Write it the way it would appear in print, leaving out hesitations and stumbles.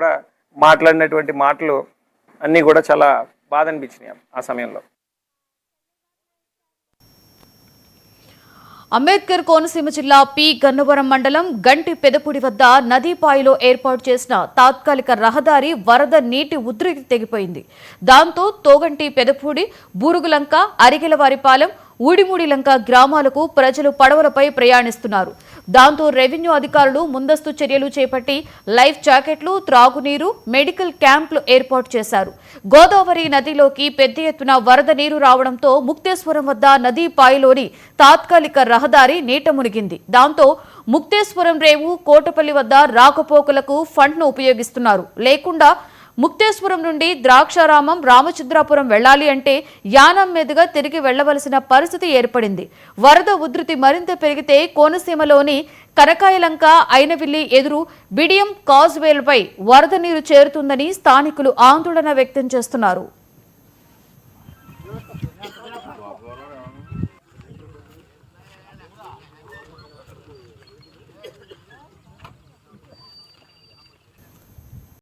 కూడా మాట్లాడినటువంటి మాటలు అన్నీ కూడా చాలా బాధ అనిపించినాయి ఆ సమయంలో. అంబేద్కర్ కోనసీమ జిల్లా పి గన్నవరం మండలం గంటి పెదపూడి వద్ద నదీపాయిలో ఏర్పాటు చేసిన తాత్కాలిక రహదారి వరద నీటి ఉధృతి తెగిపోయింది. దాంతో తోగంటి పెదపూడి, బూరుగులంక, అరిగెలవారిపాలెం, ఊడిమూడిలంక గ్రామాలకు ప్రజలు పడవలపై ప్రయాణిస్తున్నారు. దాంతో రెవెన్యూ అధికారులు ముందస్తు చర్యలు చేపట్టి లైఫ్ జాకెట్లు, త్రాగునీరు, మెడికల్ క్యాంపులు ఏర్పాటు చేశారు. గోదావరి నదిలోకి పెద్ద ఎత్తున వరద నీరు రావడంతో ముక్తేశ్వరం వద్ద నదీపాయిలోని తాత్కాలిక రహదారి నీట మునిగింది. దాంతో ముక్తేశ్వరం రేవు, కోటపల్లి వద్ద రాకపోకలకు ఫండ్ను ఉపయోగిస్తున్నారు. లేకుండా ముక్తేశ్వరం నుండి ద్రాక్షారామం, రామచంద్రాపురం వెళ్లాలి అంటే యానం మీదుగా తిరిగి వెళ్లవలసిన పరిస్థితి ఏర్పడింది. వరద ఉధృతి మరింత పెరిగితే కోనసీమలోని కనకాయలంక, ఐనవిల్లి ఎదురు బిడియం కాజ్వేలపై వరద నీరు చేరుతుందని స్థానికులు ఆందోళన వ్యక్తం చేస్తున్నారు.